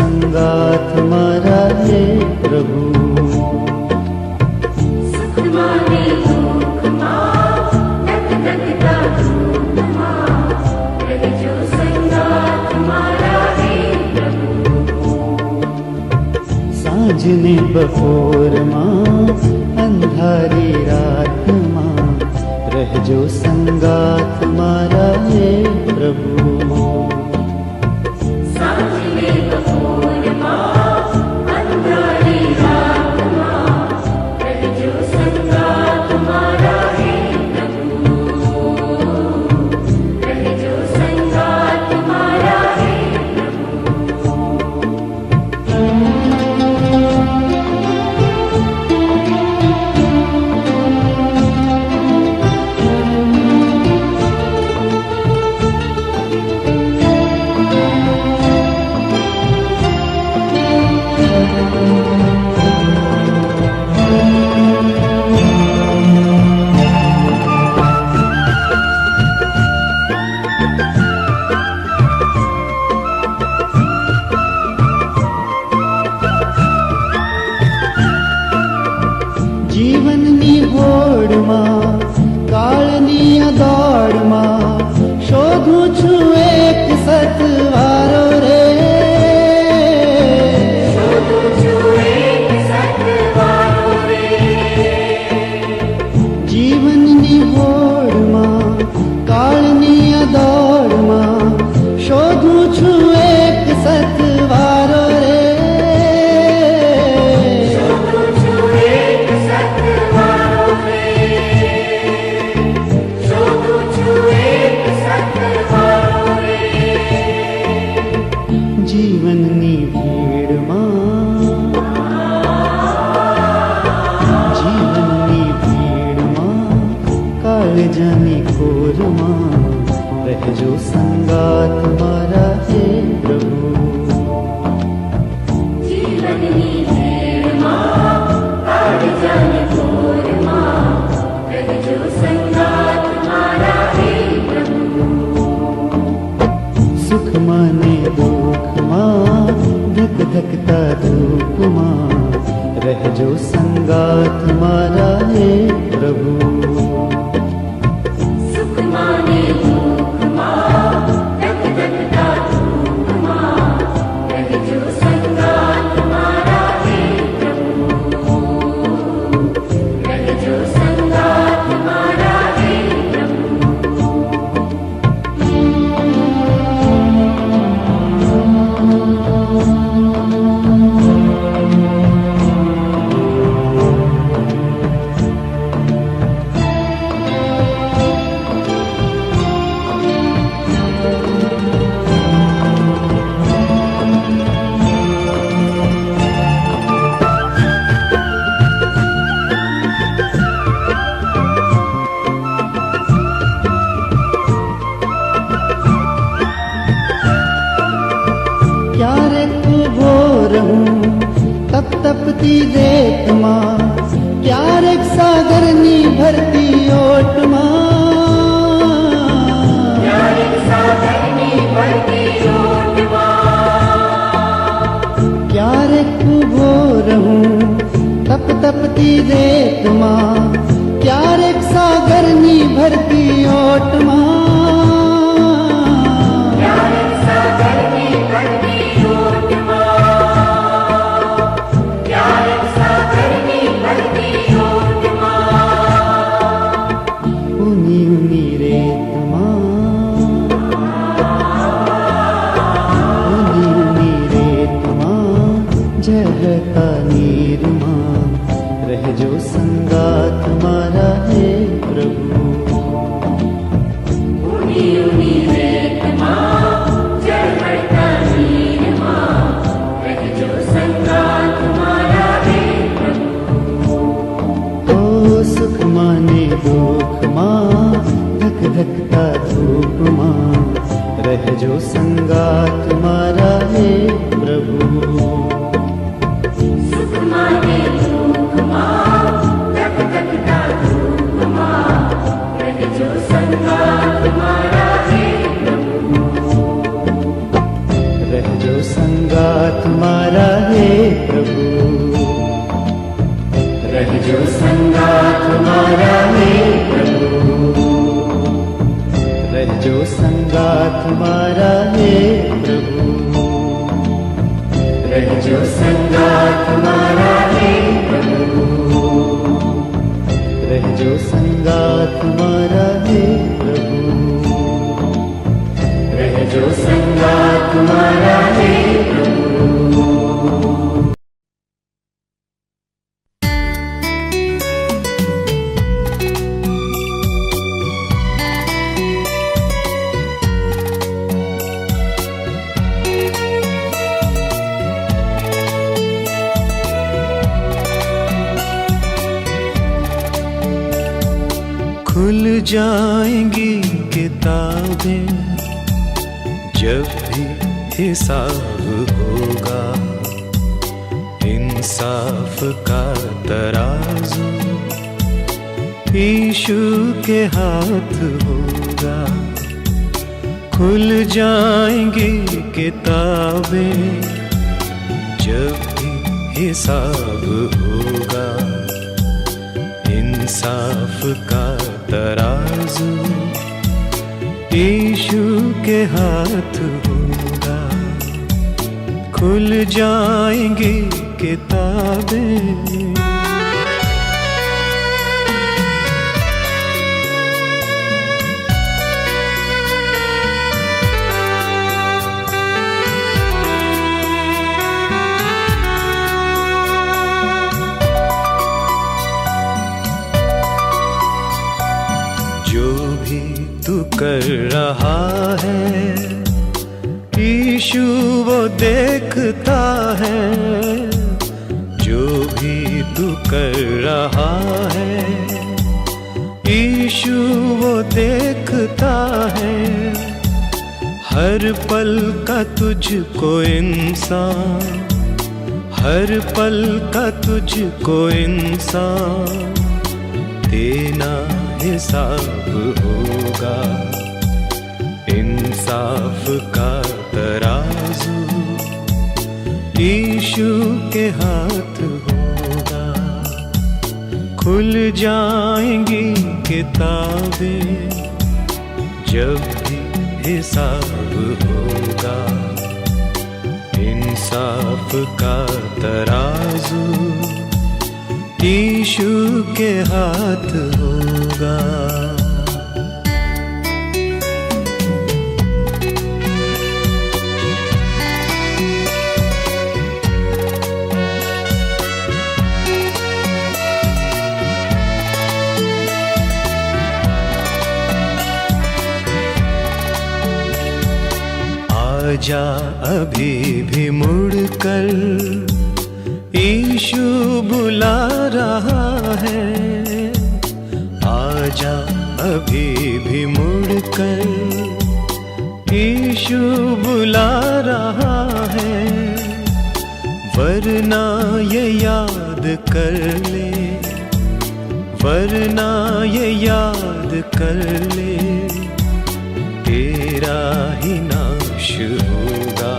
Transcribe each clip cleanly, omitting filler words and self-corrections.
संगात मारा है प्रभु। सांजने बपोर मां अंधारी रात मां रहजो संगात मारा है प्रभु। सांजने बपोर मां अंधारी रात मां रहजो संगात मारा है प्रभु। रहजो संगात मारा है જીવનની હોડમાં કાળની દોડમાં શોધું છું એક સતવારો રે। શોધું છું એક સતવારો રે। જીવનની હોડમાં કાળની દોડમાં શોધું છું એક સતવારો રે। શોધું છું એક સતવારો રે। શોધું છું એક સતવારો રે। જીવનની ભીડમાં કાળજાની ખોરમાં રહેજો સંગાત મારા હે પ્રભુ। જીવનની ભીડમાં કાળજાની ખોરમાં રહેજો સંગાત મારા હે પ્રભુ। સુખમાં ને દુઃખમાં ધક ધકતા ધૂપમાં રહેજો સંગાત મારા હે પ્રભુ। સુખમાં ને દુઃખમાં ધગધગતા ધૂપમાં રહેજો સંગાત મારા હે પ્રભુ। રહેજો સંગાત મારા હે પ્રભુ। ક્યારેક ઉભો રહું તપ તપતી રેતમાં, ક્યારેક સાગરની ભરતી ઓટમાં, ક્યારેક સાગરની ભરતી ઓટમાં, ક્યારેક ઉભો રહું તપ તપતી રેતમાં, ક્યારેક સાગરની ભરતી ઓટમાં, ક્યારેક સાગરની ભરતી ઓટમાં, ક્યારેક સાગરની ભરતી ઓટમાં, ઊની ઊની રેતમાં, ઊની ઊની રેતમાં, ઝરતા નીરમાં રહેજો સંગાત મારા હે પ્રભુ। સંગાથ મારા હે પ્રભુ, રહેજો સંગાથ મારા હે પ્રભુ, રહેજો સંગાથ મારા હે પ્રભુ, રહેજો સંગાથ મારા હે પ્રભુ. खुल जाएंगी किताबें जब भी हिसाब होगा, इंसाफ का तराजू यीशु के हाथ होगा. खुल जाएंगी किताबें जब भी हिसाब होगा, इंसाफ का तराजू यीशु के हाथ होगा. खुल जाएंगी किताबें. जो भी तू कर रहा है यीशु वो देखता है. जो भी तू कर रहा है यीशु वो देखता है. हर पल का तुझको इंसान, हर पल का तुझको इंसान देना हिसाब होगा. इंसाफ का तराजू यीशु के हाथ होगा. खुल जाएंगी किताबें जब भी हिसाब होगा, इंसाफ का तराजू यीशु के हाथ होगा. आजा अभी भी मुड़कर यीशु बुला रहा है. आजा अभी भी मुड़कर यीशु बुला रहा है. वरना ये याद कर ले, वरना ये याद कर ले तेरा ही नाश होगा.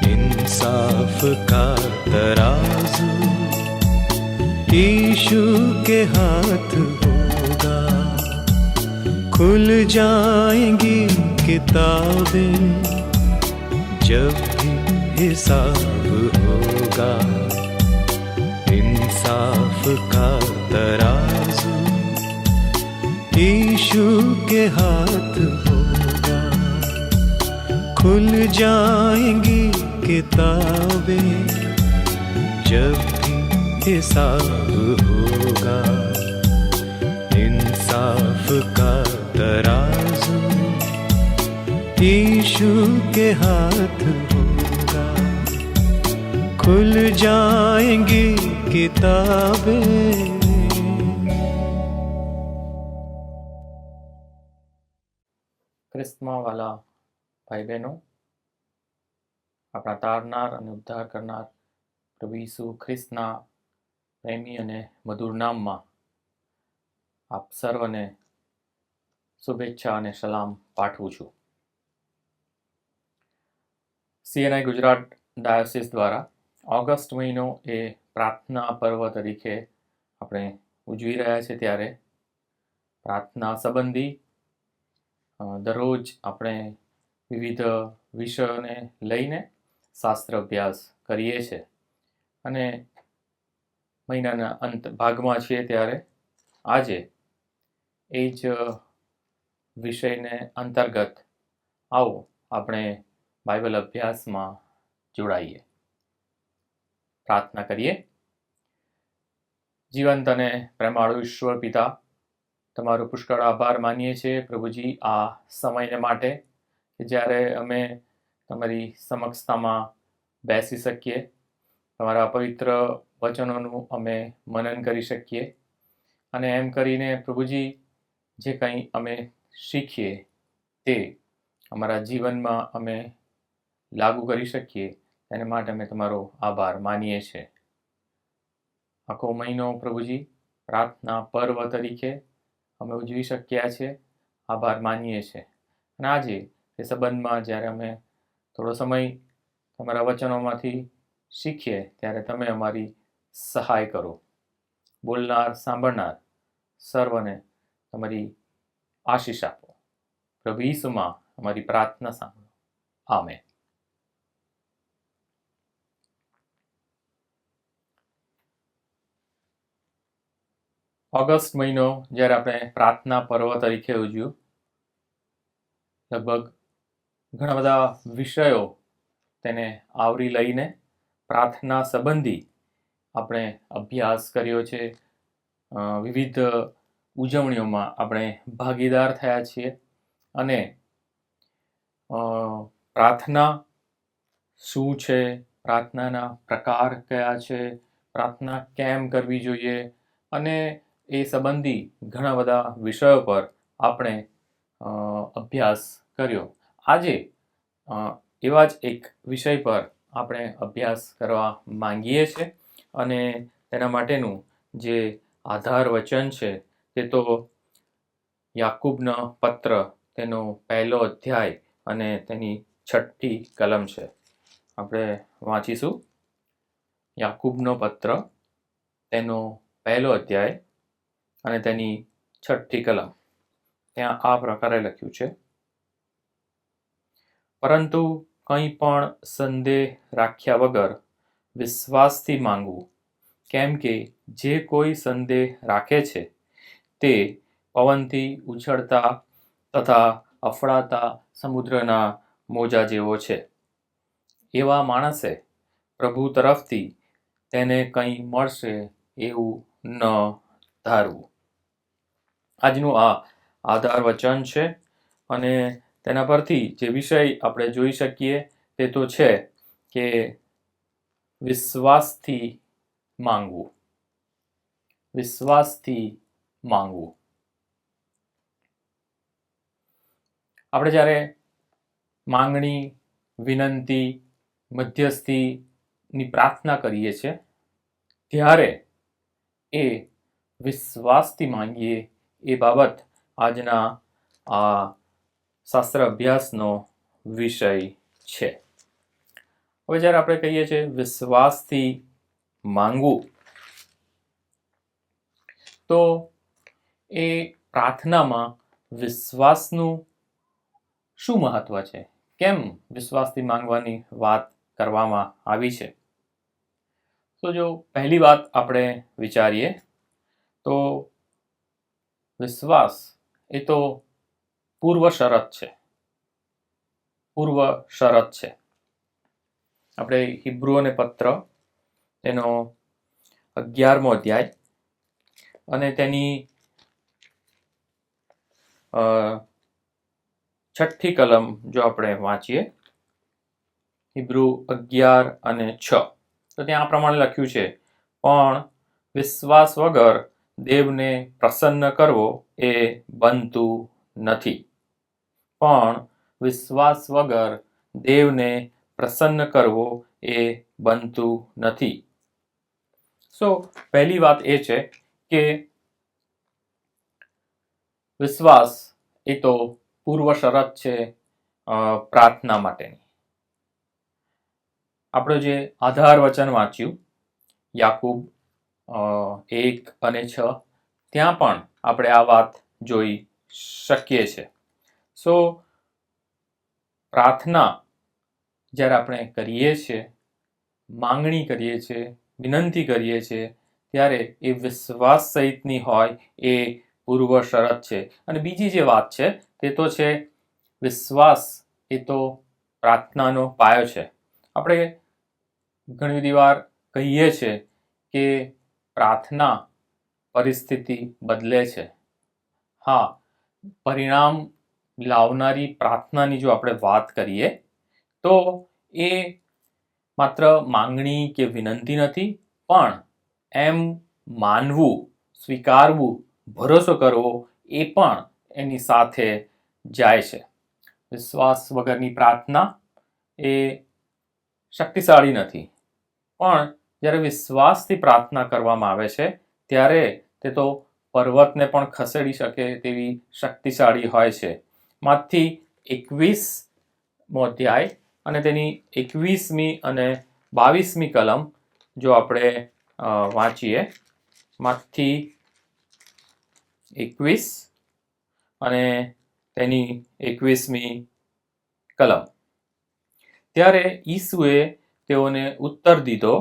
इंसाफ का तराजू यीशु के हाथ होगा. खुल जाएंगी किताबें जब भी हिसाब होगा, इंसाफ का तराजू यीशु के हाथ होगा. खुल जाएंगी किताबें जब भी हिसाब होगा, इंसाफ का तराजू यीशु के हाथ होगा. खुल जाएंगी किताबें. ખ્રિસ્તમાં વાલા ભાઈ બહેનો, આપણા તારનાર અને ઉદ્ધાર કરનાર પ્રભુ ઈસુ ખ્રિસ્તના પ્રેમી અને મધુર નામમાં આપ સર્વને શુભેચ્છા અને સલામ પાઠવું છું. CNI ગુજરાત ડાયોસિસ દ્વારા ઓગસ્ટ મહિનો એ પ્રાર્થના પર્વ તરીકે આપણે ઉજવી રહ્યા છીએ, ત્યારે પ્રાર્થના સંબંધી દરરોજ આપણે વિવિધ વિષયોને લઈને શાસ્ત્ર અભ્યાસ કરીએ છીએ અને મહિનાના અંત ભાગમાં છીએ ત્યારે આજે એ જ વિષયને અંતર્ગત આવો આપણે બાઇબલ અભ્યાસમાં જોડાઈએ. પ્રાર્થના કરીએ. જીવંત અને પ્રેમાળુ ઈશ્વર પિતા, તમારો પુષ્કળ આભાર માનીએ છીએ પ્રભુજી આ સમયને માટે કે જ્યારે અમે તમારી સમક્ષતામાં બેસી શકીએ, તમારા પવિત્ર વચનોનું અમે મનન કરી શકીએ અને એમ કરીને પ્રભુજી જે કંઈ અમે શીખીએ તે અમારા જીવનમાં અમે લાગુ કરી શકીએ તેને માટે અમે તમારો આભાર માનીએ છીએ. આખો મહિનો પ્રભુજી પ્રાર્થના પર્વ તરીકે અમે ઉજવી શક્યા છે, આભાર માનીએ છીએ. અને આજે એ સંબંધમાં જ્યારે અમે થોડો સમય તમારા વચનોમાંથી શીખીએ ત્યારે તમે અમારી સહાય કરો. બોલનાર સાંભળનાર સર્વને તમારી આશીષ આપો. પ્રભુ ઈસુમાં અમારી પ્રાર્થના સાંભળો. આમેન. ઓગસ્ટ મહિનો જ્યારે આપણે પ્રાર્થના પર્વ તરીકે ઉજવ્યું, લગભગ ઘણા બધા વિષયો તેને આવરી લઈને પ્રાર્થના સંબંધી આપણે અભ્યાસ કર્યો છે. વિવિધ ઉજવણીઓમાં આપણે ભાગીદાર થયા છીએ અને પ્રાર્થના શું છે, પ્રાર્થનાના પ્રકાર કયા છે, પ્રાર્થના કેમ કરવી જોઈએ અને એ સંબંધી ઘણા બધા વિષયો પર આપણે અભ્યાસ કર્યો. આજે એવા જ એક વિષય પર આપણે અભ્યાસ કરવા માંગીએ છીએ અને તેના માટેનું જે આધાર વચન છે તે તો યાકૂબનો પત્ર તેનો 1 અધ્યાય અને તેની 6ઠી કલમ છે. આપણે વાંચીશું યાકૂબનો પત્ર તેનો 1 અધ્યાય અને તેની 6ઠી કલમ. ત્યાં આ પ્રકારે લખ્યું છે: પરંતુ કંઈ પણ સંદેહ રાખ્યા વગર વિશ્વાસથી માંગવું, કેમ કે જે કોઈ સંદેહ રાખે છે તે પવનથી ઉછળતા તથા અફળાતા સમુદ્રના મોજા જેવો છે. એવા માણસે પ્રભુ તરફથી તેને કંઈ મળશે એવું ન ધારવું. આજનું આ આધાર વચન છે અને તેના પરથી જે વિષય આપણે જોઈ શકીએ તે તો છે કે વિશ્વાસથી માંગવું. વિશ્વાસથી માંગવું. આપણે જ્યારે માંગણી, વિનંતી, મધ્યસ્થીની પ્રાર્થના કરીએ છીએ ત્યારે એ વિશ્વાસથી માંગીએ એ બાબત આજના આ શાસ્ત્ર અભ્યાસનો વિષય છે. હવે જ્યારે આપણે કહીએ છીએ વિશ્વાસથી માંગવું, તો એ પ્રાર્થનામાં વિશ્વાસનું શું મહત્વ છે? કેમ વિશ્વાસથી માંગવાની વાત કરવામાં આવી છે? તો જો પહેલી વાત આપણે વિચારીએ તો વિશ્વાસ એ તો પૂર્વ શરત છે. પૂર્વ શરત છે. આપણે હિબ્રુઓને પત્ર તેનો 11મો અધ્યાય અને તેની 6ઠી કલમ જો આપણે વાંચીએ, હિબ્રુ 11 અને 6, તો ત્યાં આ પ્રમાણે લખ્યું છે: પણ વિશ્વાસ વગર દેવને પ્રસન્ન કરવો એ બનતું નથી. પણ વિશ્વાસ વગર દેવને પ્રસન્ન કરવો એ બનતું નથી. પહેલી વાત એ છે કે વિશ્વાસ એ તો પૂર્વ શરત છે પ્રાર્થના માટેની. આપણે જે આધાર વચન વાંચ્યું યાકૂબ 1 અને 6, ત્યાં પણ આપણે આ વાત જોઈ શકીએ છીએ. સો પ્રાર્થના જ્યારે આપણે કરીએ છીએ, માંગણી કરીએ છીએ, વિનંતી કરીએ છીએ, ત્યારે એ વિશ્વાસ સહિતની હોય એ પૂર્વ શરત છે. અને બીજી જે વાત છે તે તો છે વિશ્વાસ એ તો પ્રાર્થનાનો પાયો છે. આપણે ઘણી બધી વાર કહીએ છીએ કે પ્રાર્થના પરિસ્થિતિ બદલે છે. હા, પરિણામ લાવનારી પ્રાર્થનાની જો આપણે વાત કરીએ તો એ માત્ર માંગણી કે વિનંતી નથી, પણ એમ માનવું, સ્વીકારવું, ભરોસો કરવો એ પણ એની સાથે જાય છે. વિશ્વાસ વગરની પ્રાર્થના એ શક્તિશાળી નથી, પણ જ્યારે વિશ્વાસથી પ્રાર્થના કરવામાં આવે છે ત્યારે તે તો પર્વતને પણ ખસેડી શકે તેવી શક્તિશાળી હોય છે. માથી 21મો અધ્યાય અને તેની 21મી અને 22મી કલમ જો આપણે વાંચીએ, માથી 21 અને તેની 21મી કલમ. ત્યારે ઈસુએ તેઓને ઉત્તર દીધો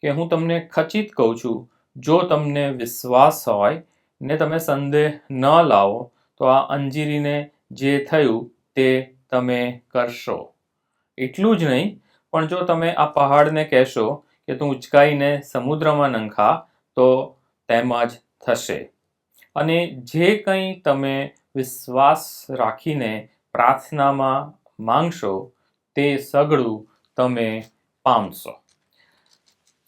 કે હું તમને ખચિત કહું છું, જો તમને વિશ્વાસ હોય ને તમે સંદેહ ન લાવો તો આ અંજીરીને જે થયું તે તમે કરશો. એટલું જ નહીં, પણ જો તમે આ પહાડને કહેશો કે તું ઉચકાઈને સમુદ્રમાં નંખા તો તેમ જ થશે. અને જે કંઈ તમે વિશ્વાસ રાખીને પ્રાર્થનામાં માંગશો તે સઘળું તમે પામશો.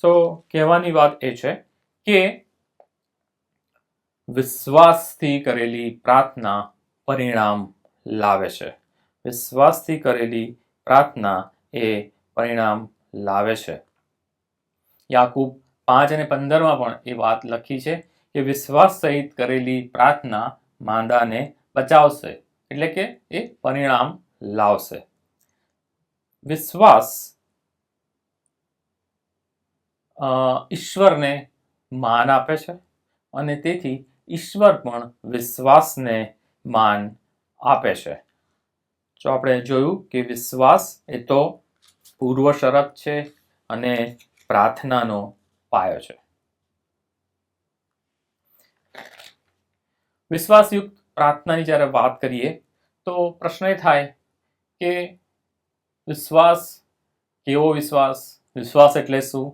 તો કહેવાની વાત એ છે કે વિશ્વાસથી કરેલી પ્રાર્થના પરિણામ લાવે છે. વિશ્વાસથી કરેલી પ્રાર્થના એ પરિણામ લાવે છે. યાકૂબ 5 અને 15માં પણ એ વાત લખી છે કે વિશ્વાસ સહિત કરેલી પ્રાર્થના માંદાને બચાવશે, એટલે કે એ પરિણામ લાવશે. વિશ્વાસ ઈશ્વરને માન આપે છે અને તેથી ઈશ્વર પણ વિશ્વાસને માન આપે છે. જો આપણે જોયું કે વિશ્વાસ એ તો પૂર્વ શરત છે અને પ્રાર્થનાનો પાયો છે. વિશ્વાસયુક્ત પ્રાર્થનાની જ્યારે વાત કરીએ તો પ્રશ્ન એ થાય કે વિશ્વાસ, કેવો વિશ્વાસ, વિશ્વાસ એટલે શું?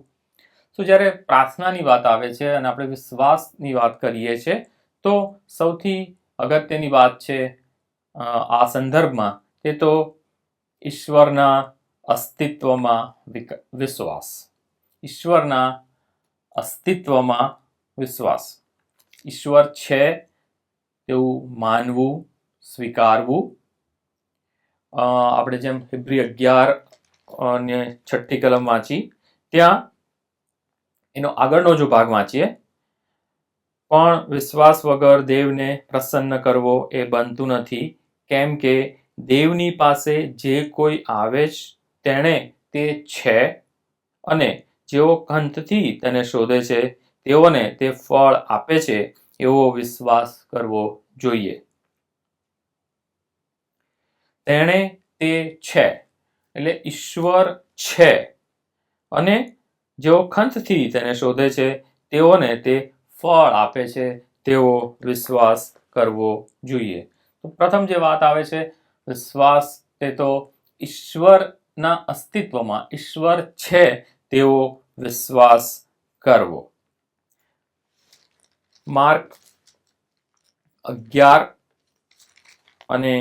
તો જ્યારે પ્રાર્થનાની વાત આવે છે અને આપણે વિશ્વાસની વાત કરીએ છીએ તો સૌથી અગત્યની વાત છે આ સંદર્ભમાં તે તો ઈશ્વરના અસ્તિત્વમાં વિશ્વાસ. ઈશ્વરના અસ્તિત્વમાં વિશ્વાસ. ઈશ્વર છે તેવું માનવું, સ્વીકારવું. આપણે જેમ હિબ્રી 11 ને 6ઠ્ઠી કલમ વાંચી, ત્યાં એનો આગળનો જો ભાગ વાંચીએ, પણ વિશ્વાસ વગર દેવને પ્રસન્ન કરવો એ બનતું નથી, કેમ કે દેવની પાસે જે કોઈ આવે તેણે તે છે અને જેઓ ખંતથી તેને શોધે છે તેઓને તે ફળ આપે છે, એવો વિશ્વાસ કરવો જોઈએ. તેણે તે છે એટલે ઈશ્વર છે અને જેઓ ખંતથી તેને શોધે છે તેઓને તે ફળ આપે છે તેવો વિશ્વાસ કરવો જોઈએ. તો પ્રથમ જે વાત આવે છે વિશ્વાસ તે તો ઈશ્વરના અસ્તિત્વમાં, ઈશ્વર છે તેવો વિશ્વાસ કરવો. માર્ક 11 અને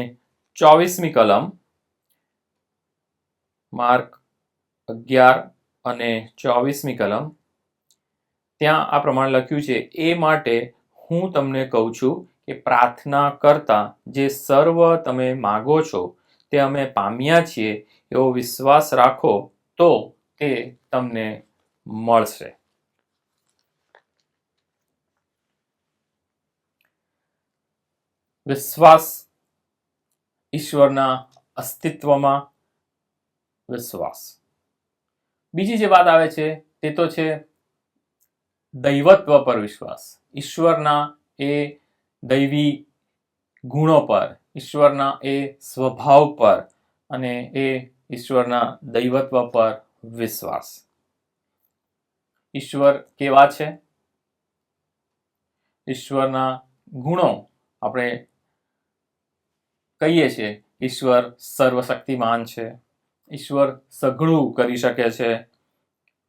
24મી કલમ, માર્ક 11 અને 24મી કલમ, ત્યાં આ પ્રમાણે લખ્યું છે, એ માટે હું તમને કહું છું કે પ્રાર્થના કરતા જે સર્વ તમે માગો છો તે અમે પામ્યા છીએ એવો વિશ્વાસ રાખો તો તે તમને મળશે. વિશ્વાસ, ઈશ્વરના અસ્તિત્વમાં વિશ્વાસ. બીજી જે વાત આવે છે તે તો છે દૈવત્વ પર વિશ્વાસ. ઈશ્વરના એ દૈવી ગુણો પર ઈશ્વરના એ સ્વભાવ પર અને એ ઈશ્વરના દૈવત્વ પર વિશ્વાસ. ઈશ્વર કેવા છે? ઈશ્વરના ગુણો આપણે કહીએ છીએ. ઈશ્વર સર્વશક્તિમાન છે, ઈશ્વર સઘળું કરી શકે છે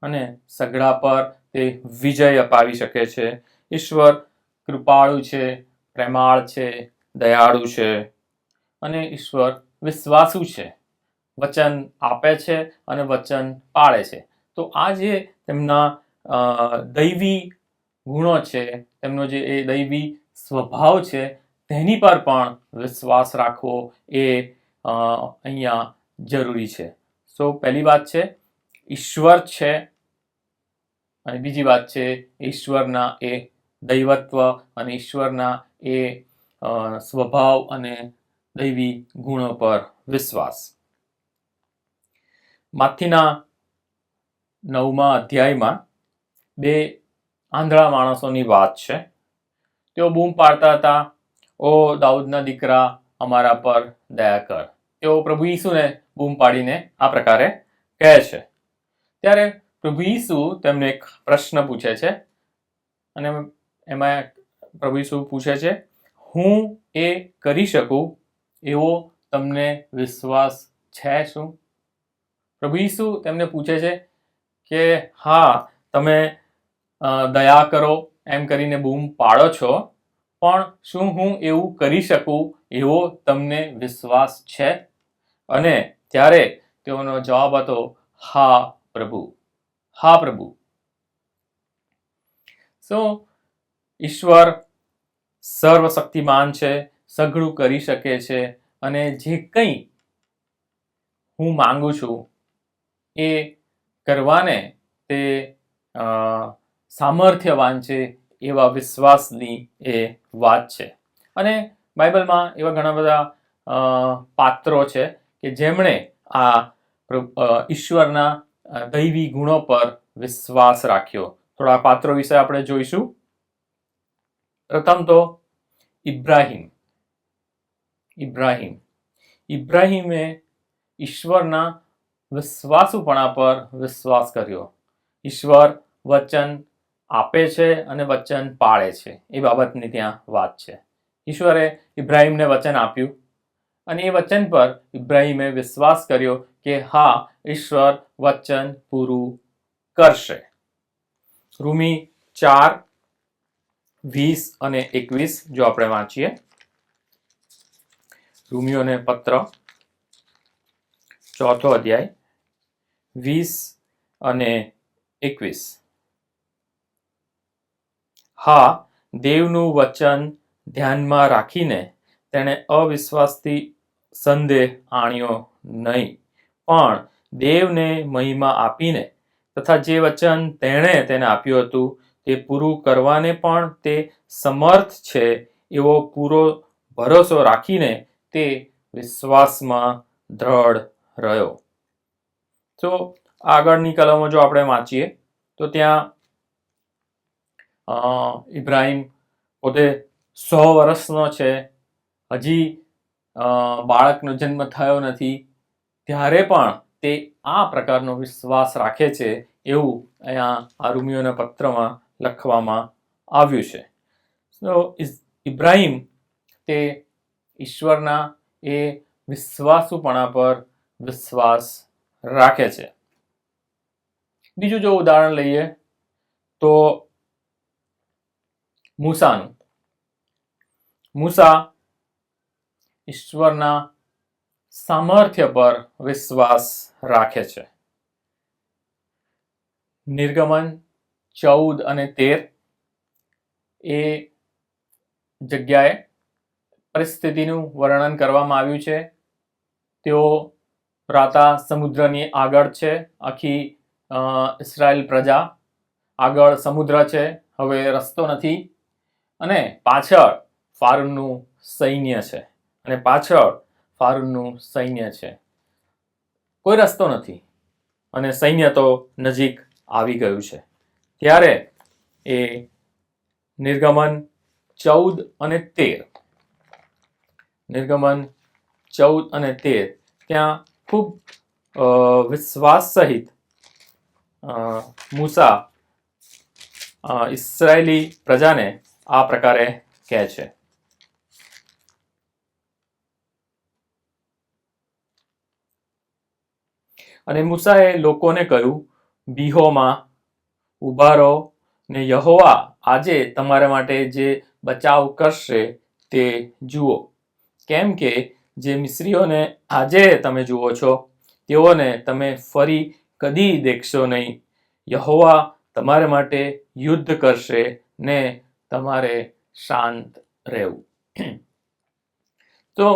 અને સઘળા પર તે વિજય અપાવી શકે છે. ઈશ્વર કૃપાળુ છે, પ્રેમાળ છે, દયાળુ છે અને ઈશ્વર વિશ્વાસુ છે. વચન આપે છે અને વચન પાળે છે. તો આ જે તેમના દૈવી ગુણો છે, તેમનો જે એ દૈવી સ્વભાવ છે, તેની પર પણ વિશ્વાસ રાખવો એ અહીંયા જરૂરી છે. સો પહેલી વાત છે ઈશ્વર છે અને બીજી વાત છે ઈશ્વરના એ દૈવત્વ અને ઈશ્વરના એ સ્વભાવ અને દૈવી ગુણો પર વિશ્વાસ. માથીના 9મા અધ્યાયમાં 2 આંધળા માણસોની વાત છે. તેઓ બૂમ પાડતા હતા, ઓ દાઉદના દીકરા, અમારા પર દયા કર. તેઓ પ્રભુ ઈસુને બૂમ પાડીને આ પ્રકારે કહે છે. ત્યારે પ્રભુ ઈસુ તેમને એક પ્રશ્ન પૂછે છે અને એમાં પ્રભુ ઈસુ પૂછે છે, હું એ કરી શકું એવો તમને વિશ્વાસ છે શું? પ્રભુ ઈસુ તેમને પૂછે છે કે હા, તમે દયા કરો એમ કરીને બૂમ પાડો છો, પણ શું હું એવું કરી શકું એવો તમને વિશ્વાસ છે? અને ત્યારે તેઓનો જવાબ હતો, હા પ્રભુ, હા પ્રભુ. સો ઈશ્વર સર્વશક્તિમાન છે, સઘળું કરી શકે છે અને જે કંઈ હું માંગુ છું એ કરવાને તે સામર્થ્યવાન છે, એવા વિશ્વાસની એ વાત છે. અને બાઇબલમાં એવા ઘણા બધા પાત્રો છે કે જેમણે આ ઈશ્વરના દૈવી ગુણો પર વિશ્વાસ રાખ્યો. થોડા પાત્રો વિશે આપણે જોઈશું. પ્રથમ તો ઇબ્રાહીમે ઈશ્વરના વિશ્વાસુપણા પર વિશ્વાસ કર્યો. ઈશ્વર વચન આપે છે અને વચન પાળે છે, એ બાબતની ત્યાં વાત છે. ઈશ્વરે ઇબ્રાહીમને વચન આપ્યું અને એ વચન પર ઇબ્રાહીમે વિશ્વાસ કર્યો કે હા, ઈશ્વર વચન પૂરું કરશે. રોમી 4:20 અને 21 જો આપણે વાંચીએ. રોમીઓને પત્ર 4થો અધ્યાય 20 અને 21. હા, દેવનું વચન ધ્યાનમાં રાખીને તેણે અવિશ્વાસથી સંદેહ આણ્યો નહીં, પણ દેવને મહિમા આપીને તથા જે વચન તેણે તેને આપ્યું હતું તે પૂરું કરવાને પણ તે સમર્થ છે એવો પૂરો ભરોસો રાખીને તે વિશ્વાસમાં દ્રઢ રહ્યો. તો આગળની કલમો જો આપણે વાંચીએ તો ત્યાં ઇબ્રાહીમ પોતે 100 વર્ષનો છે, હજી બાળકનો જન્મ થયો નથી, ત્યારે પણ તે આ પ્રકારનો વિશ્વાસ રાખે છે એવું અહીંયા આ રોમીઓના પત્રમાં લખવામાં આવ્યું છે. તો ઇબ્રાહીમ તે ઈશ્વરના એ વિશ્વાસુપણા પર વિશ્વાસ રાખે છે. બીજું જો ઉદાહરણ લઈએ તો મૂસા ઈશ્વરના સામર્થ્ય પર વિશ્વાસ રાખે છે. નિર્ગમન 14 અને 13 એ જગ્યાએ પરિસ્થિતિનું વર્ણન કરવામાં આવ્યું છે. તેઓ રાતા સમુદ્રની આગળ છે, આખી ઇઝરાયલ પ્રજા આગળ સમુદ્ર છે, હવે રસ્તો નથી અને પાછળ ફારૂનનું સૈન્ય છે અને પાછળ ફારૂનનું સૈન્ય છે. કોઈ રસ્તો નથી અને સૈન્ય તો નજીક આવી ગયું છે. ત્યારે એ નિર્ગમન 14 અને 13 નિર્ગમન 14 અને 13 ત્યાં ખૂબ વિશ્વાસ સહિત મૂસા ઇસ્રાયેલી પ્રજાને આ પ્રકારે કહે છે. અને મૂસાએ લોકોને કહ્યું, બીહોમાં ઊભા રહો ને યહોવા આજે તમારા માટે જે બચાવ કરશે તે જુઓ, કેમ કે જે મિસ્રીઓને આજે તમે જુઓ છો તેઓને તમે ફરી કદી દેખશો નહીં. યહોવા તમારા માટે યુદ્ધ કરશે ને તમારે શાંત રહેવું. તો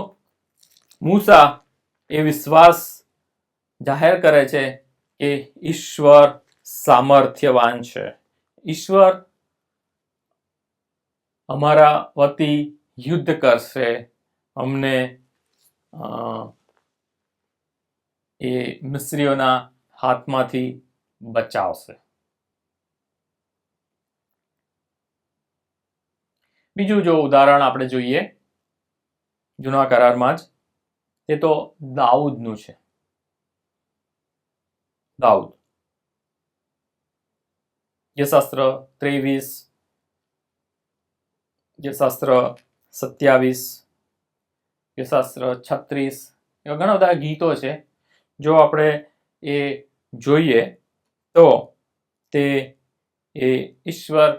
મૂસા એ વિશ્વાસ જાહેર કરે છે કે ઈશ્વર સામર્થ્યવાન છે. ઈશ્વર અમારા વતી યુદ્ધ કરશે, અમને એ મિસ્રીઓના હાથમાંથી બચાવશે. બીજું જો ઉદાહરણ આપણે જોઈએ જૂના કરારમાં જ, તે તો દાઉદનું છે. દાઉદ યશાસ્ત્ર 23, યશાસ્ત્ર 27, યશાસ્ત્ર 36 એવા ઘણા બધા ગીતો છે. જો આપણે એ જોઈએ તો તે એ ઈશ્વર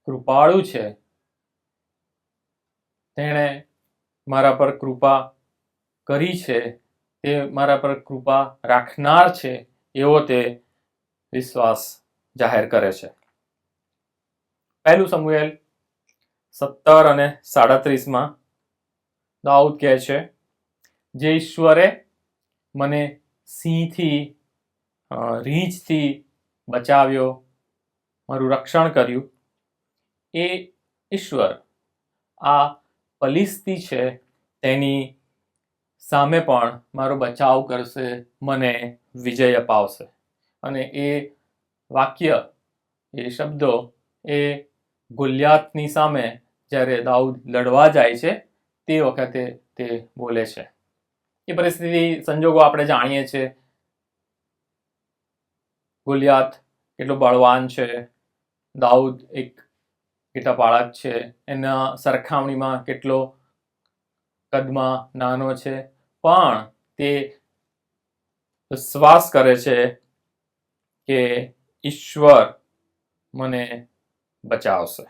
કૃપાળુ છે, તેણે મારા પર કૃપા કરી છે, તે મારા પર કૃપા રાખનાર છે એવો તે વિશ્વાસ જાહેર કરે છે. 1 સમુએલ 17 અને 37 દાઉદ કહે છે, જે ઈશ્વરે મને સિંહથી રીંછથી બચાવ્યો, મારું રક્ષણ કર્યું, એ ઈશ્વર આ ફલિસ્તી છે તેની સામે પણ મારો બચાવ કરશે, મને વિજય અપાવશે. અને એ વાક્ય, એ શબ્દો એ ગોલિયાતની સામે જ્યારે દાઉદ લડવા જાય છે તે વખતે તે બોલે છે. એ પરિસ્થિતિ સંજોગો આપણે જાણીએ છીએ. ગોલિયાત કેટલો બળવાન છે, દાઉદ એક કેટલા બાળક છે, એના સરખામણીમાં કેટલો કદમાં નાનો છે, પણ તે વિશ્વાસ કરે છે કે ઈશ્વર મને બચાવશે.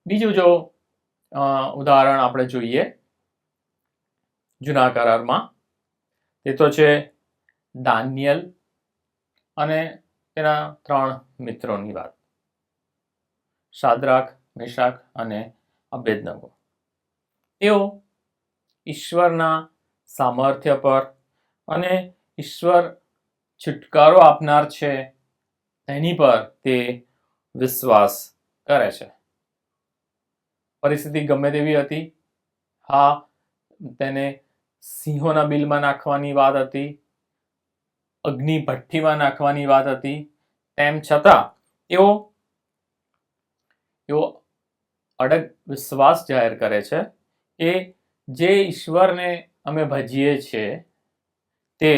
બીજું જો ઉદાહરણ આપણે જોઈએ જૂના કરારમાં, તે તો છે દાનિયેલ અને તેના 3 મિત્રોની વાત, શાદ્રાક, મેશાક અને અબેદનગો. તેઓ ઈશ્વરના સામર્થ્ય પર અને ઈશ્વર છુટકારો આપનાર છે તેની પર તે વિશ્વાસ કરે છે. પરિસ્થિતિ ગમે તેવી હતી, હા, તેને સિંહોના બિલમાં નાખવાની વાત હતી, અગ્નિ ભઠ્ઠીમાં નાખવાની વાત હતી, તેમ છતાં એઓ અડગ વિશ્વાસ જાહેર કરે છે કે જે ઈશ્વરને અમે ભજીએ છીએ તે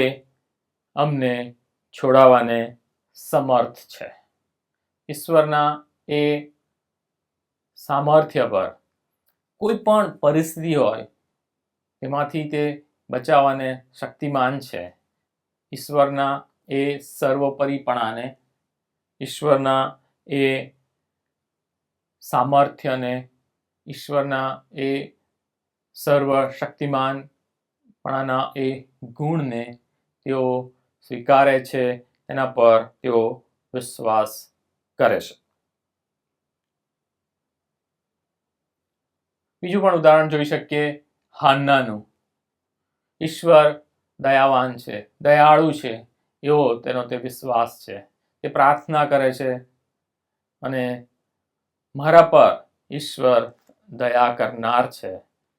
અમને છોડાવવાને સમર્થ છે. ઈશ્વરના એ સામર્થ્ય પર કોઈ પણ પરિસ્થિતિ હોય તેમાંથી તે બચાવવાને શક્તિમાન છે. ઈશ્વરના એ સર્વોપરીપણાને, ઈશ્વરના એ સામર્થ્યને, ઈશ્વરના એ સર્વશક્તિમાનપણાના એ ગુણને તેઓ સ્વીકારે છે, તેના પર તેઓ વિશ્વાસ કરે છે. બીજું પણ ઉદાહરણ જોઈ શકીએ હાન્નાનું. ઈશ્વર દયાવાન છે, દયાળુ છે એવો તેનો તે વિશ્વાસ છે. તે પ્રાર્થના કરે છે અને મારા પર ઈશ્વર દયા કરનાર છે,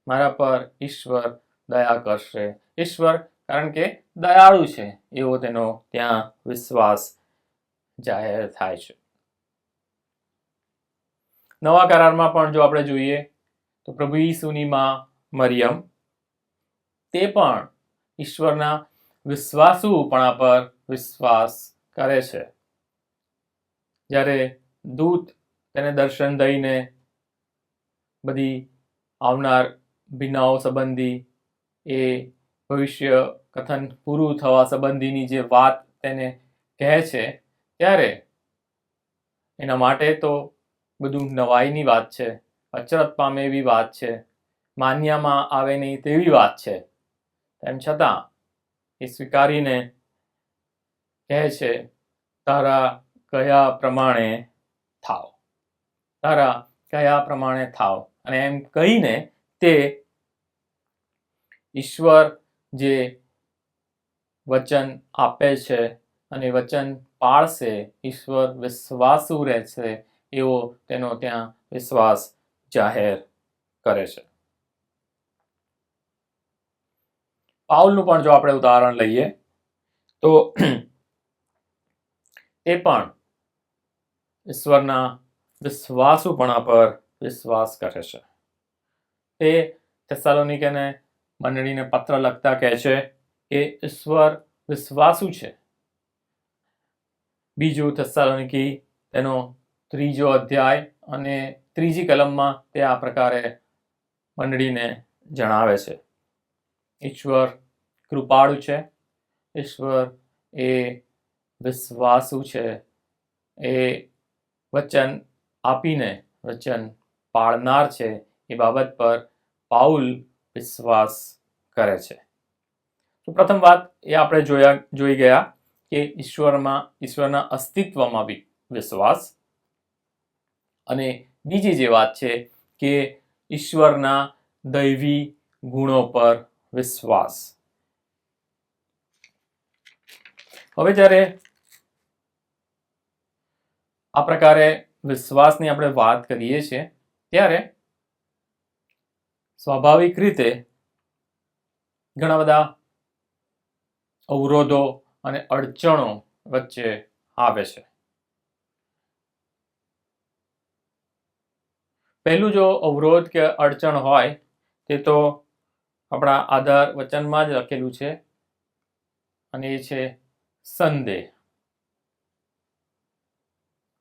મારા પર ઈશ્વર દયા કરશે. ઈશ્વર કારણ કે દયાળુ છે એવો તેનો ત્યાં વિશ્વાસ જાહેર થાય છે. નવા કરારમાં પણ જો આપણે જોઈએ તો પ્રભુ ઈસુની માં મરિયમ તે પણ ઈશ્વરના વિશ્વાસુપણા પર વિશ્વાસ કરે છે. જ્યારે દૂત તેને દર્શન દઈને બધી આવનાર ભિન્નાઓ સંબંધી એ ભવિષ્ય કથન પૂરું થવા સંબંધીની જે વાત તેને કહે છે, ત્યારે એના માટે તો બધું નવાઈની વાત છે, અચરજ પામે એવી વાત છે, માન્યામાં આવે નહીં તેવી વાત છે. તેમ છતાં એ સ્વીકારીને કહે છે, તારા કયા પ્રમાણે થાવ, તારા કયા પ્રમાણે થાવ. અને એમ કહીને તે ઈશ્વર જે વચન આપે છે અને વચન પાળશે, ઈશ્વર વિશ્વાસુ રહેશે એવો તેનો ત્યાં વિશ્વાસ જાહેર કરે છે. પાઉલનું પણ જો આપણે ઉદાહરણ લઈએ તો એ પણ ઈશ્વરના વિશ્વાસુપણા પર વિશ્વાસ કરે છે. તે થેસ્સાલોનિકેને મંડળીને પત્ર લખતા કહે છે કે ઈશ્વર વિશ્વાસુ છે. બીજું થેસ્સાલોનિકી તેનો 3 અધ્યાય અને 3 કલમમાં તે આ પ્રકારે મંડળીને જણાવે છે. ઈશ્વર કૃપાળુ છે, ઈશ્વર એ વિશ્વાસુ છે, એ વચન આપીને વચન પાળનાર છે. એ બાબત પર પાઉલ વિશ્વાસ કરે છે. તો પ્રથમ વાત એ આપણે જોઈ ગયા કે ઈશ્વરના અસ્તિત્વમાં બી વિશ્વાસ, અને બીજી જે વાત છે કે ઈશ્વરના દૈવી ગુણો પર વિશ્વાસ. હવે જ્યારે આ પ્રકારે વિશ્વાસની આપણે વાત કરીએ છીએ ત્યારે સ્વાભાવિક રીતે ઘણા બધા અવરોધો અને અડચણો વચ્ચે આવે છે. પહેલું જો અવરોધ કે અડચણ હોય તે તો આપણા આધાર વચનમાં જ લખેલું છે, અને એ છે સંદેહ.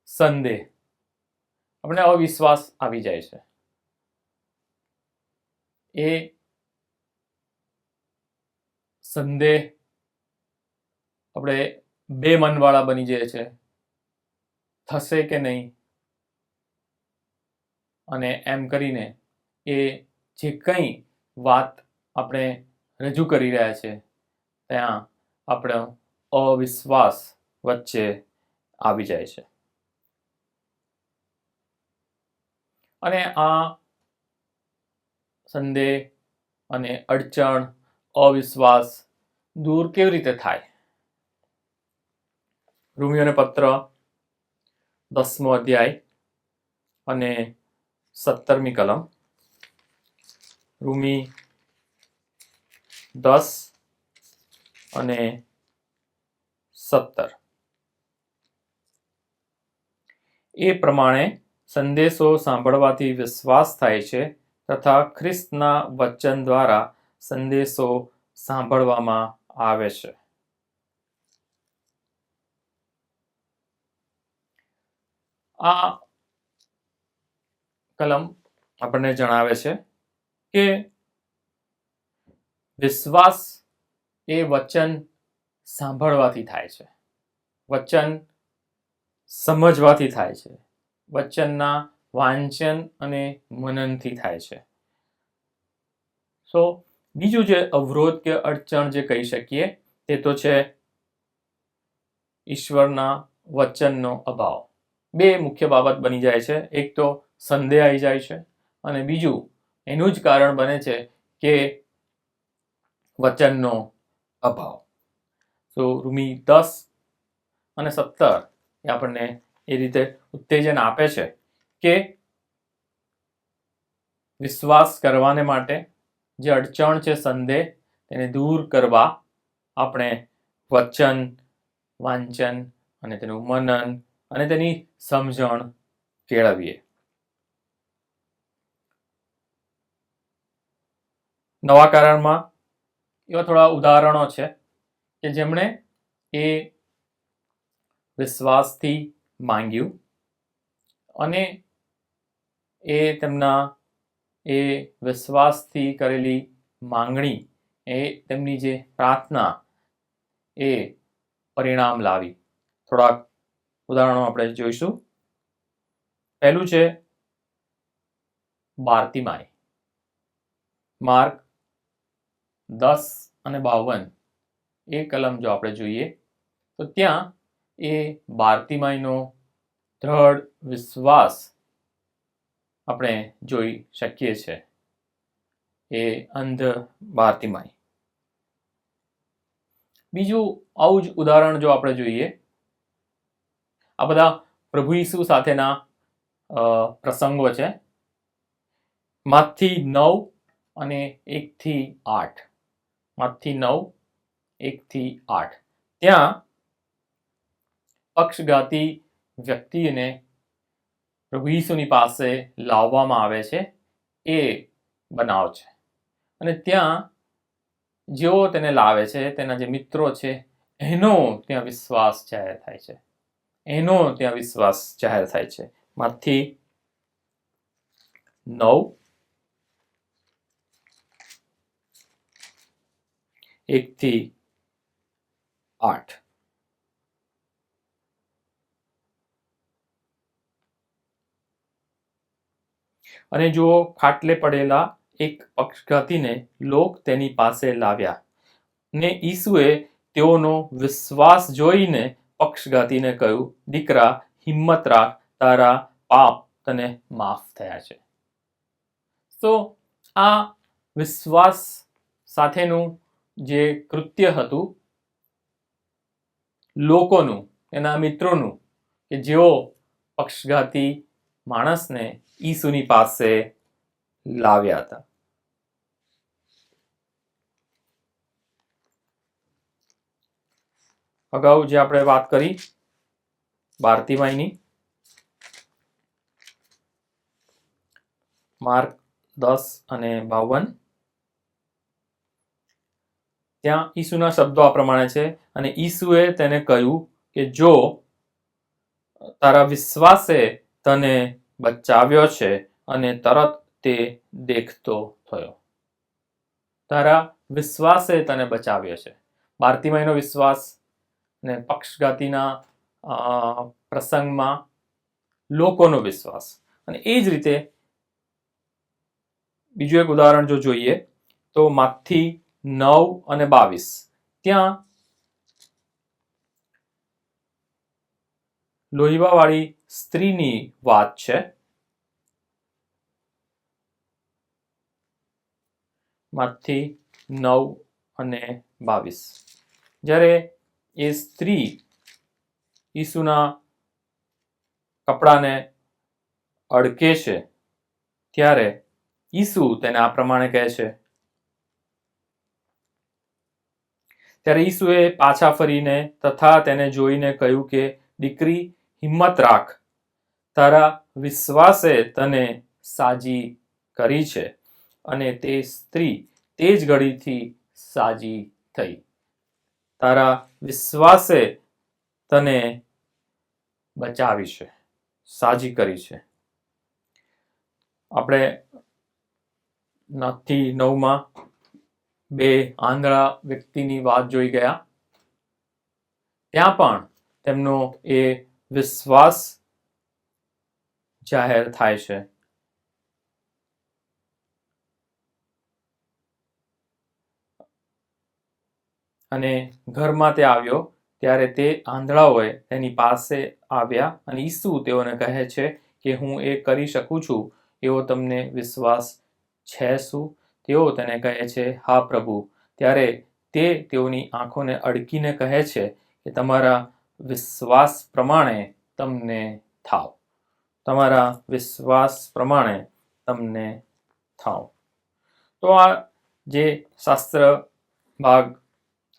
સંદેહ, આપણે અવિશ્વાસ આવી જાય છે. એ સંદેહ આપણે બે મનવાળા બની જાય છે, થશે કે નહીં, અને એમ કરીને એ જે કંઈ વાત આપણે રજૂ કરી રહ્યા છે ત્યાં આપણો અવિશ્વાસ વચ્ચે આવી જાય છે. અને આ સંદેહ અને અડચણ, અવિશ્વાસ દૂર કેવી રીતે થાય? રોમીયોને પત્ર 10મો અધ્યાય અને 17મી કલમ. રોમી 10 અને 17. એ પ્રમાણે સંદેશો સાંભળવાથી વિશ્વાસ થાય છે, તથા ખ્રિસ્તના વચન દ્વારા સંદેશો સાંભળવામાં આવે છે. આ કલમ આપણને જણાવે છે કે વિશ્વાસ એ વચન સાંભળવાથી થાય છે, વચન સમજવાથી થાય છે, વચનના વાંચન અને મનનથી થાય છે. બીજું જે અવરોધ કે અડચણ જે કહી શકીએ તે તો છે ઈશ્વરના વચનનો અભાવ. બે મુખ્ય બાબત બની જાય છે. એક તો સંદેહ આવી જાય છે, અને બીજું એનું જ કારણ બને છે કે વચનનો અભાવ. રોમી 10 અને 17 એ આપણને એ રીતે ઉત્તેજન આપે છે કે વિશ્વાસ કરવાને માટે જે અડચણ છે સંદેહ, તેને દૂર કરવા આપણે વચન વાંચન અને તેનું મનન અને તેની સમજણ કેળવીએ. નવા કરારમાં એવા થોડા ઉદાહરણો છે કે જેમણે એ વિશ્વાસથી માંગ્યું અને એ તેમના એ વિશ્વાસથી કરેલી માંગણી, એ તેમની જે પ્રાર્થના એ પરિણામ લાવી. થોડાક ઉદાહરણો આપણે જોઈશું. પહેલું છે બાર્તિમાઈ. માર્ક 10 અને 52 એ કલમ જો આપણે જોઈએ તો ત્યાં એ બાર્તિમાઈનો દ્રઢ વિશ્વાસ આપણે જોઈ શકીએ છીએ. એ અંધ બાર્તિમાઈ. બીજું આવું જ ઉદાહરણ જો આપણે જોઈએ, આ બધા પ્રભુ ઈસુ સાથેના પ્રસંગો છે. માથી 9 અને 1 થી 8. માથી 9, 1 થી 8. ત્યાં પક્ષઘાતી વ્યક્તિને પ્રભુ ઈસુની પાસે લાવવામાં આવે છે એ બનાવ છે. અને ત્યાં જેઓ તેને લાવે છે, તેના જે મિત્રો છે, એનો ત્યાં વિશ્વાસ જાહેર થાય છે. એનો ત્યાં વિશ્વાસ જાહેર થાય છે. માથી 9, 1 થી 8. અને જો ખાટલે પડેલા એક પક્ષઘાતીને લોક તેની પાસે લાવ્યા, ને ઈસુએ તેઓનો વિશ્વાસ જોઈને પક્ષઘાતીને કહ્યું, દીકરા, હિંમત રાખ, તારા પાપ તને માફ થયા છે. તો આ વિશ્વાસ સાથેનું જે કૃત્ય હતું લોકોનું, એના મિત્રોનું, કે જેઓ પક્ષઘાતી માણસને ઈસુની પાસે લાવ્યા હતા. અગાઉ જે આપણે વાત કરી બાર્તિમાઈની, માર્ક 10 અને 52, ત્યાં ઈસુના શબ્દો આ પ્રમાણે છે, અને ઈસુએ તેને કહ્યું કે જો તારા વિશ્વાસે તને બચાવ્યો છે, અને તરત તે દેખતો થયો. તારા વિશ્વાસે તને બચાવ્યો છે. બાર્તિમાઈનો વિશ્વાસ ને પક્ષઘાતીના પ્રસંગમાં લોકોનો વિશ્વાસ. અને એ જ રીતે બીજું એક ઉદાહરણ જો જોઈએ તો માથી 9 અને 22, ત્યાં લોહીવાવાળી સ્ત્રીની વાત છે. માથી 9 અને 22. જ્યારે એ સ્ત્રી ઈસુના કપડાને અડકે છે ત્યારે ઈસુ તેને આ પ્રમાણે કહે છે. ત્યારે ઈસુએ પાછા ફરીને તથા તેને જોઈને કહ્યું કે દીકરી, હિંમત રાખ, તારા વિશ્વાસે તને સાજી કરી છે. અને તે સ્ત્રી તે જ ઘડીથી સાજી થઈ. તારા વિશ્વાસે તને બચાવી છે, સાજી કરી છે. આપણે માથી 9માં 2 આંધળા વ્યક્તિની વાત જોઈ ગયા. ત્યાં પણ તેમનો એ વિશ્વાસ જાહેર થાય છે. અને ઘરમાં તે આવ્યો ત્યારે તે આંધળાઓએ તેની પાસે આવ્યા, અને ઈસુ તેઓને કહે છે કે હું એ કરી શકું છું એવો તમને વિશ્વાસ છે શું? તેઓ તેને કહે છે, હા પ્રભુ. ત્યારે તે તેઓની આંખોને અડકીને કહે છે કે તમારા વિશ્વાસ પ્રમાણે તમને થાવ. તમારા વિશ્વાસ પ્રમાણે તમને થાવ. તો આ જે શાસ્ત્ર ભાગ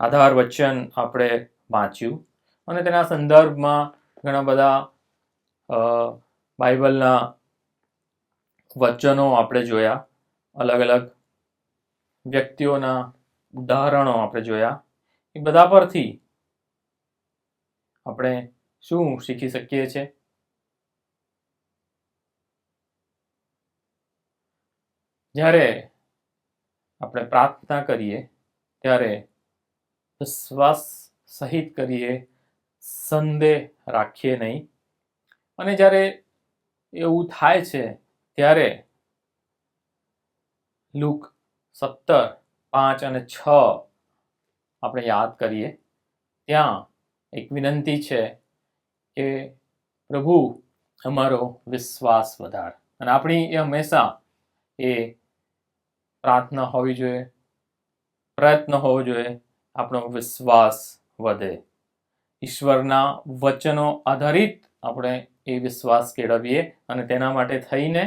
આધાર વચન આપણે વાંચ્યું, અને તેના સંદર્ભમાં ઘણા બધા બાઇબલના વચનો આપણે જોયા. અલગ અલગ વ્યક્તિઓના ઉદાહરણો આપણે જોયા, એ બધા પરથી આપણે શું શીખી શકીએ છીએ? જ્યારે આપણે પ્રાર્થના કરીએ ત્યારે વિશ્વાસ સહિત કરીએ, સંદેહ રાખીએ નહીં. અને જ્યારે એવું થાય છે ત્યારે લુક 17:5-6 આપણે યાદ કરીએ. ત્યાં એક વિનંતી છે કે પ્રભુ અમારો વિશ્વાસ વધાર. અને આપણી એ હંમેશા એ પ્રાર્થના હોવી જોઈએ, પ્રયત્ન હોવો જોઈએ, આપણો વિશ્વાસ વધે. ઈશ્વરના વચનો આધારિત આપણે એ વિશ્વાસ કેળવીએ અને તેના માટે થઈને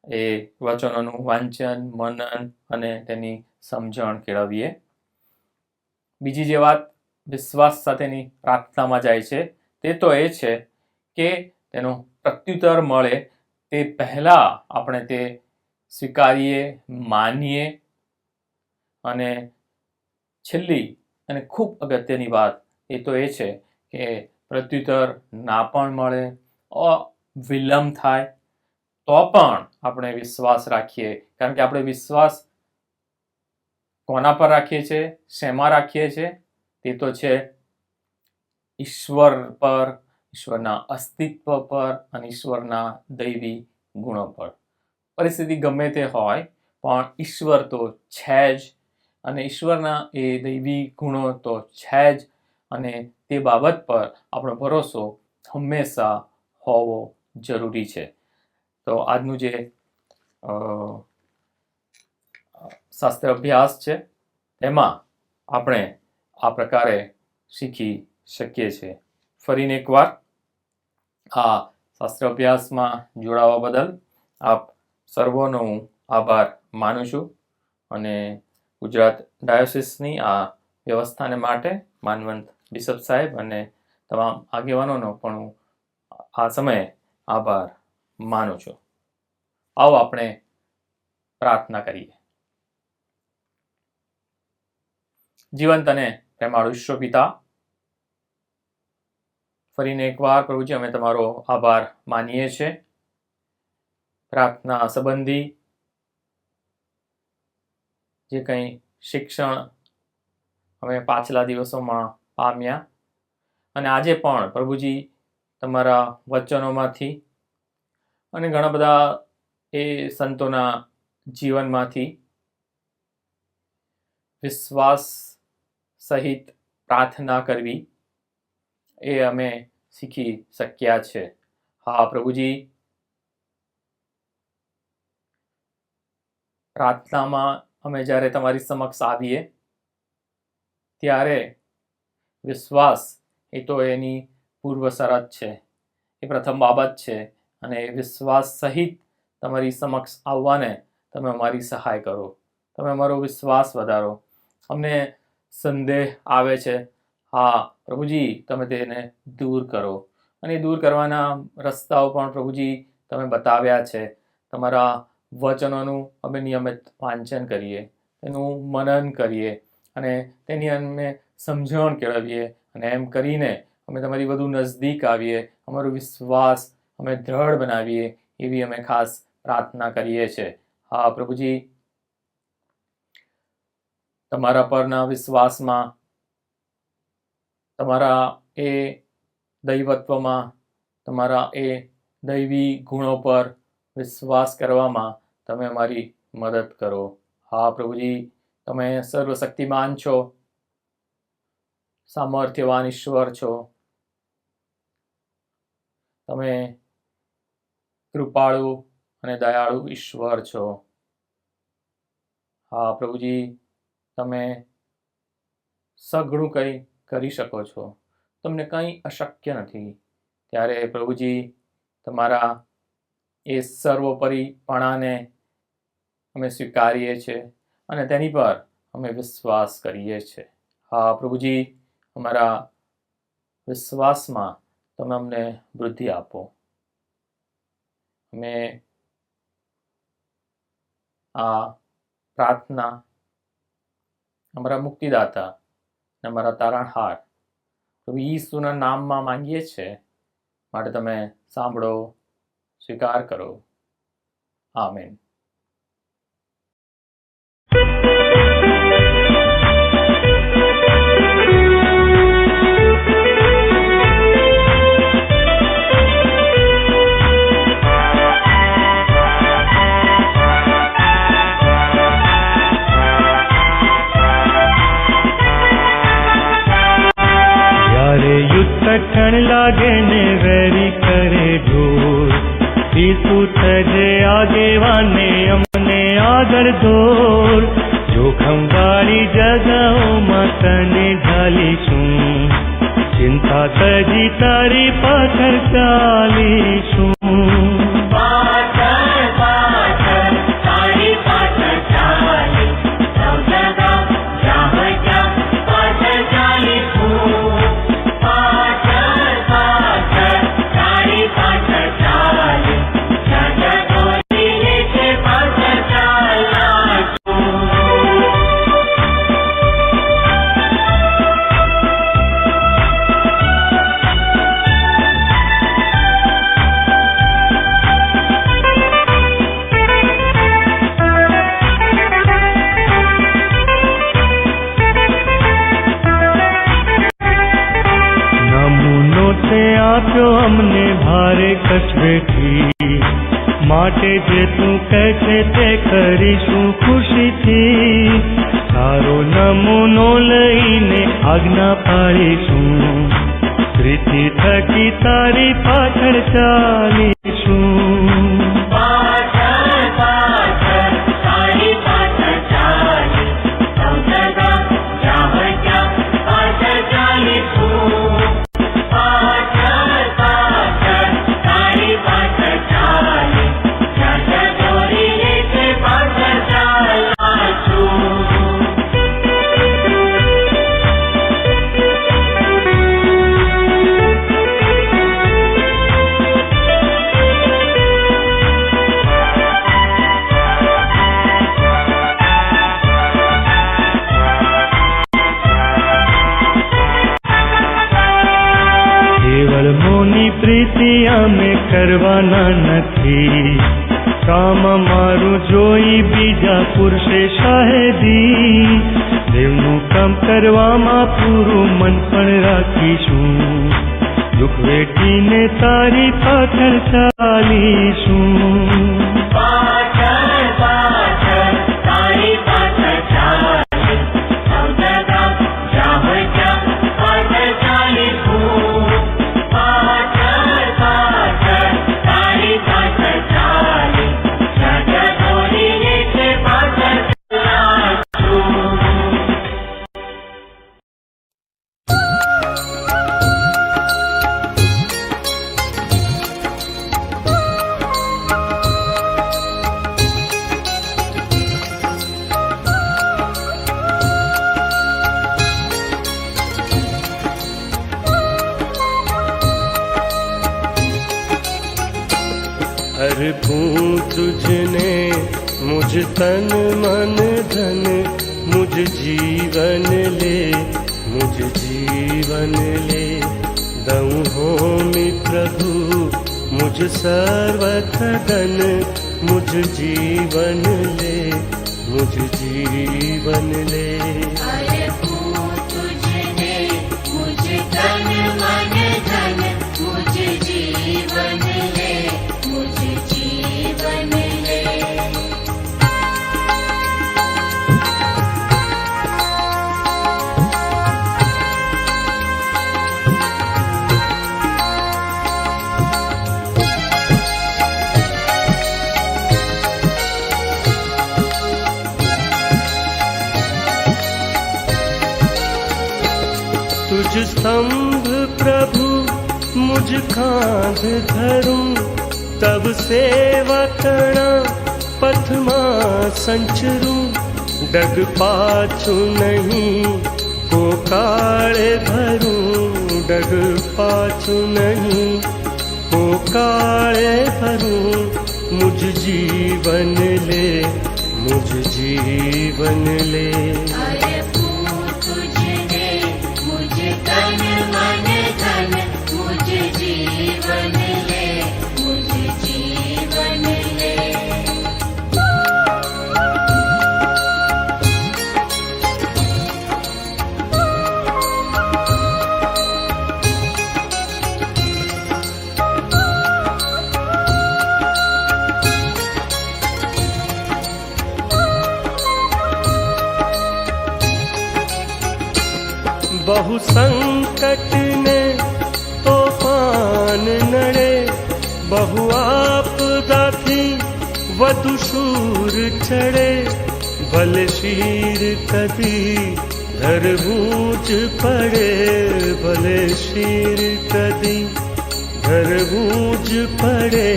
એ વચનોનું વાંચન, મનન અને તેની સમજણ કેળવીએ. બીજી જે વાત વિશ્વાસ સાથેની પ્રાર્થનામાં જાય છે તે તો એ છે કે તેનો પ્રત્યુત્તર મળે તે પહેલા આપણે તે સ્વીકારીએ, માનીએ. અને છેલ્લી અને ખૂબ અગત્યની વાત એ તો એ છે કે પ્રત્યુત્તર ના પણ મળે, વિલંબ થાય તો પણ આપણે વિશ્વાસ રાખીએ. કારણ કે આપણે વિશ્વાસ કોના પર રાખીએ છીએ, શેમાં રાખીએ છીએ? તે તો છે ઈશ્વર પર, ઈશ્વરના અસ્તિત્વ પર અને ઈશ્વરના દૈવી ગુણો પર. પરિસ્થિતિ ગમે તે હોય પણ ઈશ્વર તો છે જ, અને ઈશ્વરના એ દૈવી ગુણો તો છે જ, અને તે બાબત પર આપણો ભરોસો હંમેશા હોવો જરૂરી છે. તો આજનું જે શાસ્ત્ર અભ્યાસ છે તેમાં આપણે આ પ્રકારે શીખી શકીએ છીએ. ફરીને એકવાર આ શાસ્ત્ર અભ્યાસમાં જોડાવા બદલ આપ સર્વોનો હું આભાર માનું છું. અને ગુજરાત ડાયોસિસની આ વ્યવસ્થાને માટે માનવંત બિશપ સાહેબ અને તમામ આગેવાનોનો પણ હું આ સમયે આભાર માનું છું. આવો આપણે પ્રાર્થના કરીએ. જીવંત અને પ્રેમાળુ ઈશ્વર પિતા, ફરીને એકવાર પ્રભુજી અમે તમારો આભાર માનીએ છીએ. પ્રાર્થના સંબંધી જે કંઈ શિક્ષણ અમે પાછલા દિવસોમાં પામ્યા, અને આજે પણ પ્રભુજી તમારા વચનોમાંથી અને ઘણા બધા એ સંતોના જીવનમાંથી વિશ્વાસ સહિત પ્રાર્થના કરવી એ અમે શીખી શક્યા છે. હા પ્રભુજી, પ્રાર્થનામાં અમે જ્યારે તમારી સમક્ષ આવીએ ત્યારે વિશ્વાસ એ તો એની પૂર્વ શરત છે, એ પ્રથમ બાબત છે. અને વિશ્વાસ સહિત તમારી સમક્ષ આવવાને તમે અમારી સહાય કરો, તમે અમારો વિશ્વાસ વધારો. અમને સંદેહ આવે છે, હા પ્રભુજી તમે તેને દૂર કરો. અને દૂર કરવાના રસ્તાઓ પણ પ્રભુજી તમે બતાવ્યા છે. તમારા વચનોનું અમે નિયમિત વાંચન કરીએ, તેનું મનન કરીએ અને તેની અમે સમજણ કેળવીએ, અને એમ કરીને અમે તમારી વધુ નજદીક આવીએ, અમારો વિશ્વાસ અમે દ્રઢ બનાવીએ, એવી અમે ખાસ પ્રાર્થના કરીએ છીએ. હા પ્રભુજી, તમારા પરના વિશ્વાસમાં, તમારા એ દૈવત્વમાં, તમારા એ દૈવી ગુણો પર વિશ્વાસ કરવામાં તમે અમારી મદદ કરો. હા પ્રભુજી, તમે સર્વશક્તિમાન છો, સામર્થ્યવાન ઈશ્વર છો, તમે કૃપાળુ અને દયાળુ ઈશ્વર છો. હા પ્રભુજી, તમે સઘળું કંઈ કરી શકો છો, તમને કંઈ અશક્ય નથી. ત્યારે પ્રભુજી તમારા એ સર્વોપરીપણાને અમે સ્વીકારીએ છીએ અને તેની પર અમે વિશ્વાસ કરીએ છીએ. હા પ્રભુજી, અમારા વિશ્વાસમાં તમે અમને વૃદ્ધિ આપો. અમે આ પ્રાર્થના અમારા મુક્તિદાતા અને અમારા તારણહાર પ્રભુ ઈસુના નામમાં માંગીએ છીએ, માટે તમે સાંભળો, સ્વીકાર કરો. આમેન. કઠણ લાગે ને વેરી કરે ઢોર, ઈસુ થજે આગેવાને અમને આગળ દોર. જોખમ વાળી જગાઓમાં તને ઢાલીશું, ચિંતા તજી તારી પાછળ ચાલીશું. અમને ભારે કચવેથી, માટે જે તું કહે છે તે કરીશું ખુશીથી. તારો નમૂનો લઈને આજ્ઞા પાડીશું, પ્રીતિ થકી તારી પાછળ ચાલીશું. પ્રીતિ અમે કરવાના નથી, કામ મારું જોઈ બીજા પુરુષે શાહેદી. દેવનું કામ કરવામાં પૂરું મન પણ રાખીશું, દુઃખ વેઠીને તારી પાછળ ચાલીશું. अर्पूं तुझने मुझ तन मन धन, मुझ जीवन ले, मुझ जीवन ले. दऊं होमी प्रभु मुझ सर्वथ धन, मुझ जीवन ले, मुझ जीवन ले. अर्पूं तुझने मुझ तन मन धन, मुझ जीवन ले, मुझ जीवन ले. तुझ स्तंभ प्रभु मुझ खांध धरूं, तब सेवा करा पथमा संचरूं. डग पाछू नहीं को काळे भरूं, डग पाछू नहीं को काळे भरूं. मुझ जीवन ले, मुझ जीवन जीवन ले। अर्पूं तुझने मुझ तन मन धन, मुझ जीवन ले, मुझ जीवन ले। बहु संकट ने तूफान नड़े, बहु आपदा थी वधु शूर चढ़े। भले शीर कदी धर बूझ पड़े, भले शीर कदी धर बूझ पड़े।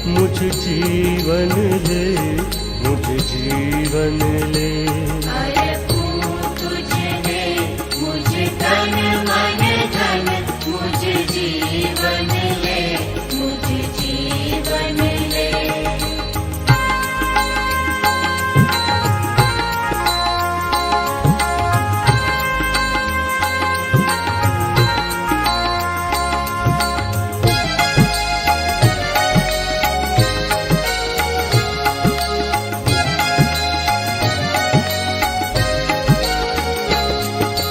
मुझ जीवन ले, मुझ जीवन ले। अर्पूं तुझने मुझ तन मन धन, मुझ जीवन ले, मुझ जीवन ले।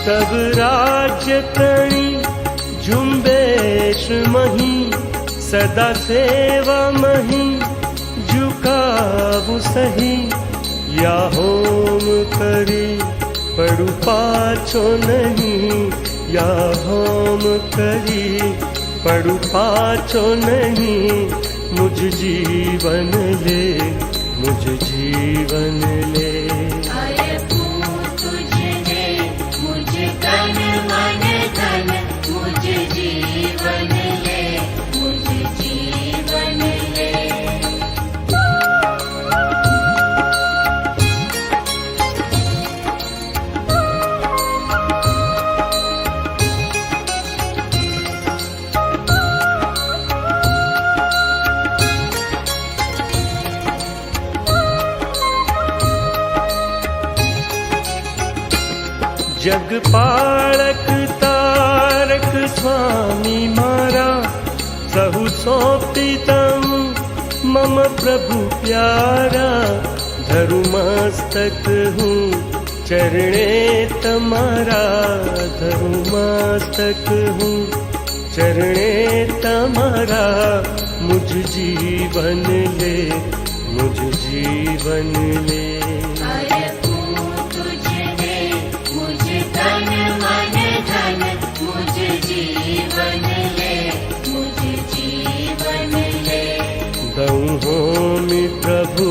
तब राज्य कणी झुंबेश मही, सदा सेवा मही झुकाबु सही। या होम करी पड़ु पाछो नहीं, या होम करी पड़ु पाछो नहीं। मुझ जीवन ले, मुझ जीवन ले। अर्पूं तुझने मुझ तन मन धन, मुझ जीवन ले, मुझ जीवन ले। जग पालक तारक स्वामी मारा, सहु सौंपी तम मम प्रभु प्यारा। धरु मस्तक हूँ चरणे तमारा, धरु मस्तक हूँ चरणे तमारा। मुझ जीवन ले, मुझ जीवन ले। अर्पूं तुझने मुझ तन मन धन, मुझ जीवन ले, मुझ जीवन ले। दऊँ होमि प्रभु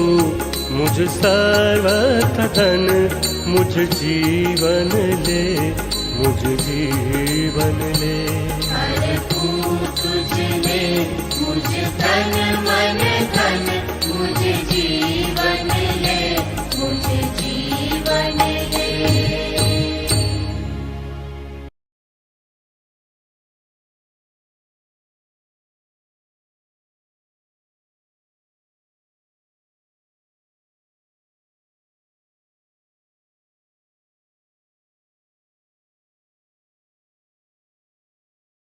मुझ सर्वथ धन, मुझ जीवन ले, मुझ जीवन ले।